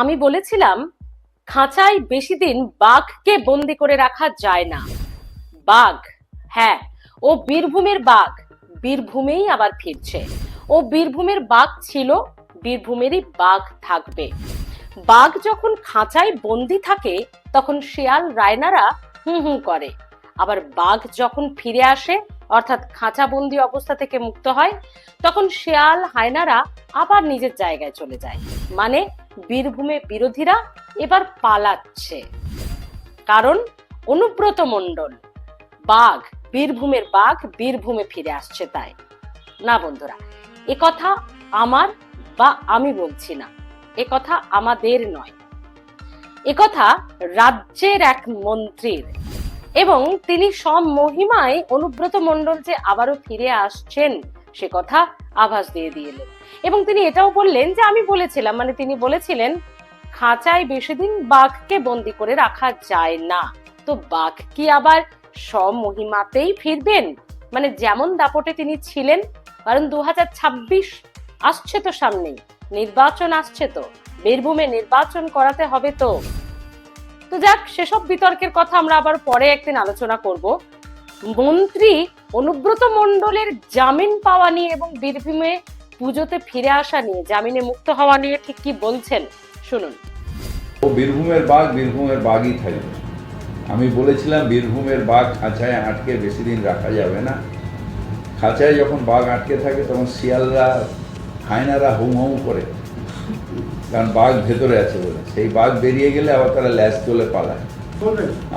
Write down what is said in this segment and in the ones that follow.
আমি বলেছিলাম খাঁচায় বেশি দিন বাঘকে বন্দি করে রাখা যায় না। বাঘ, হ্যাঁ, ও বীরভূমের বাঘ, বীরভূমেই আবার ফিরছে। ও বীরভূমের বাঘ ছিল, বীরভূমেরই বাঘ থাকবে। বাঘ যখন খাঁচায় বন্দি থাকে তখন শিয়াল রায়নারা হুঁ হুঁ করে, আবার বাঘ যখন ফিরে আসে অর্থাৎ খাঁচা বন্দি অবস্থা থেকে মুক্ত হয় তখন শিয়াল হায়নারা আবার নিজের জায়গায় চলে যায়। মানে বীরভূমে বিরোধীরা এবার পালাচ্ছে, কারণ অনুব্রত মণ্ডল বাঘ, বীরভূমের বাঘ বীরভূমে ফিরে আসছে তাই। না বন্ধুরা, এ কথা আমার বা আমি বলছি না, এ কথা আমাদের নয়, এ কথা রাজ্যের এক মন্ত্রীর। এবং তিনি সব মহিমায় অনুব্রত মণ্ডল যে আবারও ফিরে আসছেন সে কথা আভাস দিয়ে দিলেন। এবং তিনি এটাও বললেন যে আমি বলেছিলাম, মানে তিনি বলেছিলেন খাঁচায় বেশি দিন বাঘকে বন্দি করে রাখা যায় না। তো বাঘ কি আবার সব মহিমাতেই ফিরবেন, মানে যেমন দাপটে তিনি ছিলেন? কারণ 2026 আসছে তো, সামনেই নির্বাচন আসছে, তো বীরভূমে নির্বাচন করাতে হবে। তো যাক, সেসব বিতর্কের কথা আমরা আবার পরে একদিন আলোচনা করব। মন্ত্রী অনুব্রত মণ্ডলের জামিন পাওয়া নিয়ে এবং বীরভূমে পুজোতে ফিরে আসা নিয়ে, জামিনে মুক্ত হওয়া নিয়ে ঠিক কি বলছেন শুনুন। ও বীরভূমের বাঘ বীরভূমের বাঘই থাকবে। আমি বলেছিলাম বীরভূমের বাঘ খাঁচায় আটকে বেশি দিন রাখা যাবে না। খাঁচায় যখন বাঘ আটকে থাকে তখন শিয়ালরা হায়নারা হুম হুম করে, কারণ বাঘ ভেতরে আছে বলে। সেই বাঘ বেরিয়ে গেলে আবার তারা ল্যাস তোলে পালায়।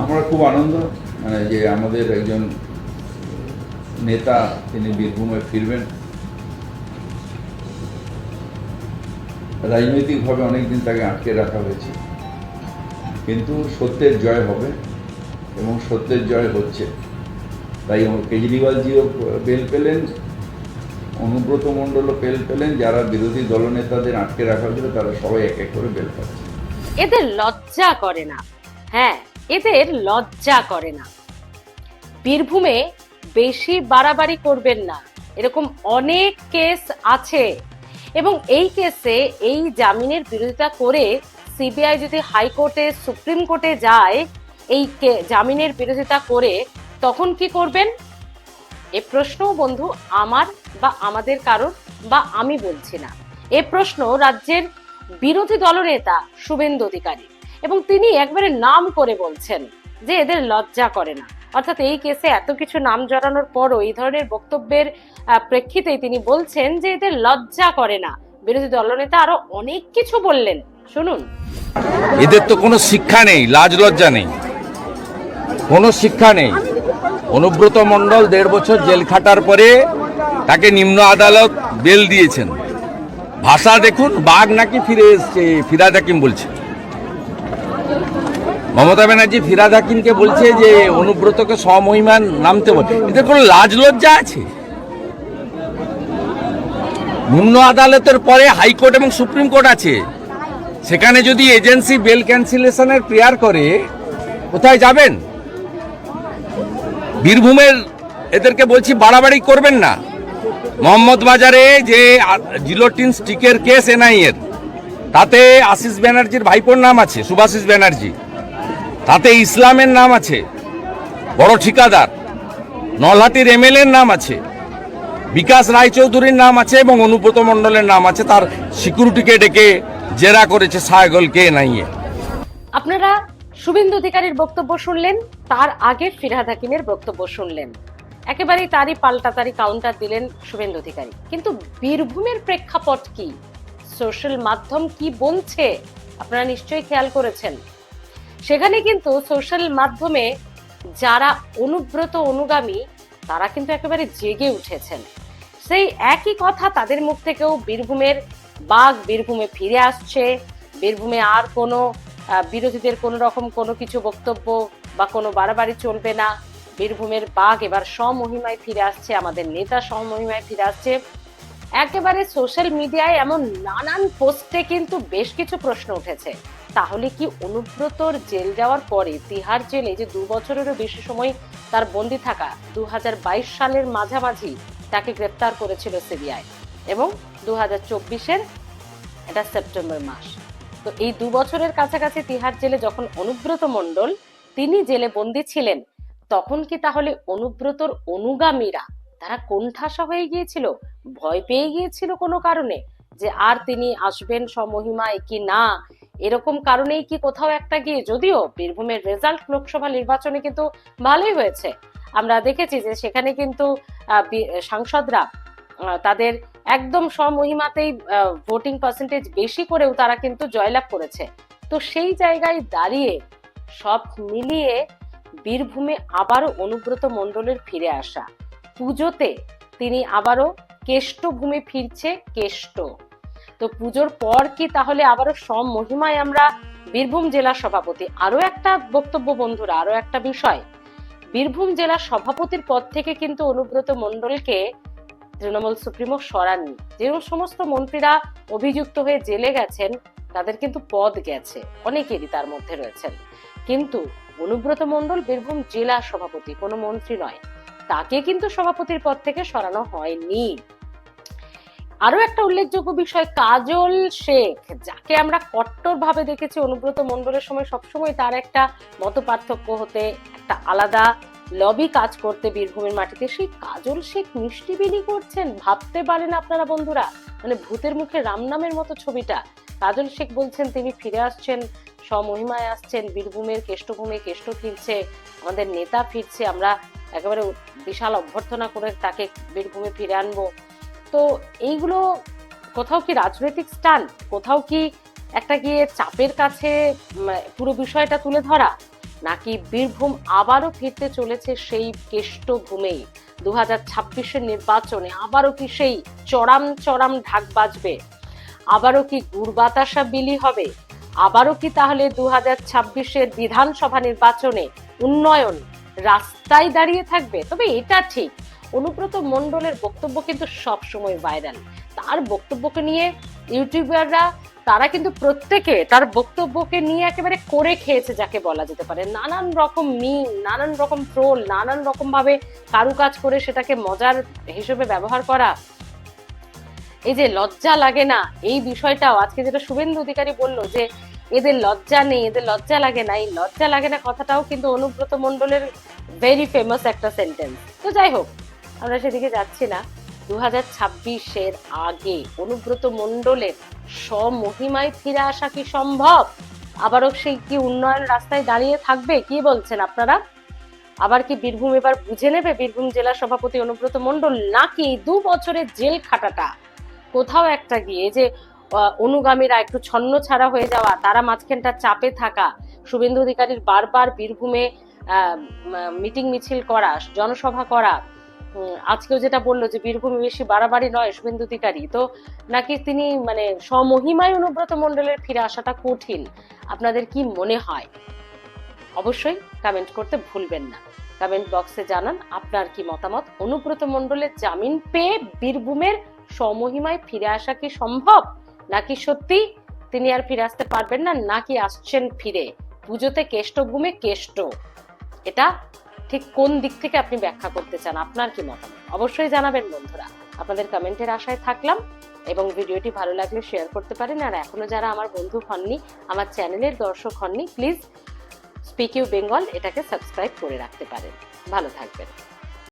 আমরা খুব আনন্দ, মানে যে আমাদের একজন নেতা তিনি বীরভূমে ফিরবেন। রাজনৈতিকভাবে অনেকদিন তাকে আটকে রাখা হয়েছে, কিন্তু সত্যের জয় হবে এবং সত্যের জয় হচ্ছে। তাই কেজরিওয়ালজিও বেল পেলেন, অনুব্রত মণ্ডলও বেল পেলেন, যারা বিরোধী দলনেতাদের আটকে রাখা হয়েছিল তারা সবাই এক এক করে বেল পাচ্ছে। এদের লজ্জা করে না? হ্যাঁ, এদের লজ্জা করে না। বীরভূমে বেশি বাড়াবাড়ি করবেন না, এরকম অনেক কেস আছে। এবং এই কেসে এই জামিনের বিরোধিতা করে সিবিআই যদি হাইকোর্টে, সুপ্রিম কোর্টে যায় এই জামিনের বিরোধিতা করে, তখন কি করবেন? এ প্রশ্ন বন্ধু আমার বা আমাদের কারোর, বা আমি বলছি না, এ প্রশ্ন রাজ্যের বিরোধী দলনেতা শুভেন্দু অধিকারী। এবং তিনি একবারে নাম করে বলছেন যে এদের লজ্জা করে না। অর্থাৎ এই কেসে এত কিছু নাম জড়ানোর পরও এই ধরনের বক্তব্যের প্রেক্ষিতে তিনি বলছেন যে এদের লজ্জা করে না। বিরোধী দলনেতা আরো অনেক কিছু বললেন, শুনুন। এদের তো কোনো শিক্ষা নেই, লাজ লজ্জা নেই, কোনো শিক্ষা নেই। অনুব্রত মণ্ডল 1.5 বছর জেল খাটার পরে তাকে নিম্ন আদালত বেল দিয়েছেন। ভাষা দেখুন, বাঘ নাকি ফিরে এসছে, ফিরাদ হাকিম বলছে। মমতা ব্যানার্জি ফিরাদ হাকিমকে বলছে যে অনুব্রতকে স্বমহিমান নামতে বলে। এদের কোনো লাজ লজ্জা আছে? নিম্ন আদালতের পরে হাইকোর্ট এবং সুপ্রিম কোর্ট আছে, সেখানে যদি এজেন্সি বেল ক্যান্সেলেশনের প্রেয়ার করে কোথায় যাবেন? বীরভূমের এদেরকে বলছি বাড়াবাড়ি করবেন না। মোহাম্মদ বাজারে যে জিলোটিন স্টিকের কেস এনআইএর, তাতে আশিস ব্যানার্জির ভাইপোর নাম আছে, সুভাষিস ব্যানার্জি, তাতে ইসলামের নাম আছে, বড় ঠিকাদার, নলহাটির এমএলএর নাম আছে, বিকাশ রায়চৌধুরীর নাম আছে এবং অনুব্রত মণ্ডলের নাম আছে। তার সিকিউরিটিকে ডেকে জেরা করেছে সায়গলকে এনআইএ। আপনারা শুভেন্দু অধিকারীর বক্তব্য শুনলেন, তার আগে ফিরহাদ হাকিমের বক্তব্য শুনলেন। একেবারেই তারই পাল্টা, তারই কাউন্টার দিলেন শুভেন্দু অধিকারী। কিন্তু বীরভূমের প্রেক্ষাপট কি, সোশ্যাল মাধ্যম কি বলছে আপনারা নিশ্চয়ই খেয়াল করেছেন। সেখানে কিন্তু সোশ্যাল মাধ্যমে যারা অনুব্রত অনুগামী তারা কিন্তু একেবারে জেগে উঠেছেন। সেই একই কথা তাদের মুখ থেকেও, বীরভূমের বাঘ বীরভূমে ফিরে আসছে, বীরভূমে আর কোনো বিরোধীদের কোনো রকম কোনো কিছু বক্তব্য বা কোনো বাড়াবাড়ি চলবে না, বীরভূমের বাঘ এবার স্বমহিমায় ফিরে আসছে, আমাদের নেতা স্বমহিমায় ফিরে আসছে। একেবারে সোশ্যাল মিডিয়ায় এমন নানান পোস্টে কিন্তু বেশ কিছু প্রশ্ন উঠেছে। তাহলে কি অনুব্রতর জেল যাওয়ার পরে, তিহার জেলে যে 2 বছরেরও বেশি সময় তার বন্দি থাকা, 2022 সালের মাঝামাঝি তাকে গ্রেপ্তার করেছিল সিবিআই, এবং 2024-এর এটা সেপ্টেম্বর মাস, তো এই 2 বছরের কাছাকাছি তিহার জেলে যখন অনুব্রত মণ্ডল তিনি জেলে বন্দী ছিলেন, তখন কি তাহলে অনুব্রতর অনুগামীরা তারা কোণঠাসা হয়ে গিয়েছিল, ভয় পেয়ে গিয়েছিল কোনো কারণে যে আর তিনি আসবেন স্বমহিমায় কি না, এরকম কারণেই কি কোথাও একটা গিয়ে, যদিও বীরভূমের রেজাল্ট লোকসভা নির্বাচনে কিন্তু ভালোই হয়েছে, আমরা দেখেছি যে সেখানে কিন্তু সাংসদরা তাদের একদম স্বমহিমাতেই ভোটিং পার্সেন্টেজ বেশি করেও তারা কিন্তু জয়লাভ করেছে। তো সেই জায়গায় দাঁড়িয়ে সব মিলিয়ে বীরভূমে আবারও অনুব্রত মণ্ডলের ফিরে আসা, পুজোতে তিনি আবারও কেষ্টভূমে ফিরছে, কেষ্ট। তো পুজোর পর কি তাহলে আবারও স্বমহিমায় আমরা বীরভূম জেলা সভাপতি, আরো একটা বক্তব্য বন্ধুরা, আরো একটা বিষয়, বীরভূম জেলা সভাপতির পদ থেকে কিন্তু অনুব্রত মণ্ডলকে তৃণমূল সুপ্রিমো সরাননি। যে সমস্ত মন্ত্রীরা অভিযুক্ত হয়ে জেলে গেছেন তাদের কিন্তু পদ গেছে, অনেকেরই তার মধ্যে রয়েছেন, কিন্তু অনুব্রত মণ্ডল বীরভূম জেলা সভাপতি, কোনো মন্ত্রী নয়, তাকে কিন্তু সভাপতির পদ থেকে সরানো হয়নি। আরো একটা উল্লেখযোগ্য বিষয়, কাজল শেখ, যাকে আমরা কট্টর ভাবে দেখেছি অনুব্রত মণ্ডলের সময়, সবসময় তার একটা মত পার্থক্য হতে, একটা আলাদা লবি কাজ করতে বীরভূমের মাটিতে, সেই কাজল শেখ মিষ্টি বিলি করছেন, ভাবতে পারেন আপনারা বন্ধুরা, মানে ভূতের মুখে রাম নামের মতো ছবিটা। কাজল শেখ বলছেন তিনি ফিরে আসছেন, স্বমহিমায় আসছেন, বীরভূমের কেষ্টভূমে কেষ্ট ফিরছে, আমাদের নেতা ফিরছে, আমরা একেবারে বিশাল অভ্যর্থনা করে তাকে বীরভূমে ফিরে আনবো। তো এইগুলো কোথাও কি রাজনৈতিক স্টান্ট, কোথাও কি একটা গিয়ে চাপের কাছে পুরো বিষয়টা তুলে ধরা, নাকি বীরভূম আবারও ফিরতে চলেছে সেই কেষ্টভূমেই 2026-এর নির্বাচনে? আবারও কি সেই চড়াম চড়াম ঢাক বাজবে? আবারও কি গুড় বাতাসা বিলি হবে? আবারও কি তাহলে 2026-এর বিধানসভা নির্বাচনে উন্নয়ন রাস্তায় দাঁড়িয়ে থাকবে? তবে এটা ঠিক, অনুব্রত মণ্ডলের বক্তব্য কিন্তু সবসময় ভাইরাল। তার বক্তব্যকে নিয়ে ইউটিউবাররা তারা কিন্তু প্রত্যেকে তার বক্তব্যকে নিয়ে একেবারে করে খেয়েছে যাকে বলা যেতে পারে, নানান রকম মিম, নানান রকম ট্রোল, নানান রকম ভাবে কারুকাজ করে সেটাকে মজার হিসেবে ব্যবহার করা। এই যে লজ্জা লাগে না, এই বিষয়টাও আজকে যেটা শুভেন্দু অধিকারী বললো যে এদের লজ্জা নেই, এদের লজ্জা লাগে না, এই লজ্জা লাগে না কথাটাও কিন্তু অনুব্রত মণ্ডলের ভেরি ফেমাস একটা সেন্টেন্স। তো যাই হোক, আমরা সেদিকে যাচ্ছি না। 2026-এর আগে অনুব্রত মণ্ডলের স্বমহিমায় ফিরে আসা কি সম্ভব? আবারও সেই কি উন্নয়ন রাস্তায় দাঁড়িয়ে থাকবে? কি বলছেন আপনারা? আবার কি বীরভূম এবার বুঝে নেবে বীরভূম জেলা সভাপতি অনুব্রত মণ্ডল, নাকি 2 বছরের জেল খাটাটা কোথাও একটা গিয়ে যে অনুগামীরা একটু ছন্ন ছাড়া হয়ে যাওয়া, তারা মাঝখানটা চাপে থাকা, শুভেন্দু অধিকারীর বারবার বীরভূমে মিটিং মিছিল করা, জনসভা করা, আজকেও যেটা বললো যে বীরভূমে বেশি বাড়াবাড়ি নয় শুভেন্দু অধিকারী, তো নাকি তিনি মানে স্বমহিমায় অনুব্রত মণ্ডলের ফিরে আসাটা কঠিন? আপনাদের কি মনে হয়? অবশ্যই কমেন্ট করতে ভুলবেন না। কমেন্ট বক্সে জানান আপনার কি মতামত। অনুব্রত মণ্ডলের জামিন পেয়ে বীরভূমের স্বমহিমায় ফিরে আসা কি সম্ভব, নাকি সত্যি তিনি আর ফিরে আসতে পারবেন না, নাকি আসছেন ফিরে পুজোতে কেষ্টভূমে কেষ্ট? এটা ঠিক কোন দিক থেকে আপনি ব্যাখ্যা করতে চান? আপনার কি মতামত অবশ্যই জানাবেন বন্ধুরা। আপনাদের কমেন্টের আশায় থাকলাম, এবং ভিডিওটি ভালো লাগলে শেয়ার করতে পারেন। আর এখনো যারা আমার বন্ধু হননি, আমার চ্যানেলের দর্শক হননি, প্লিজ স্পিক ইউ বেঙ্গল এটাকে সাবস্ক্রাইব করে রাখতে পারেন। ভালো থাকবেন।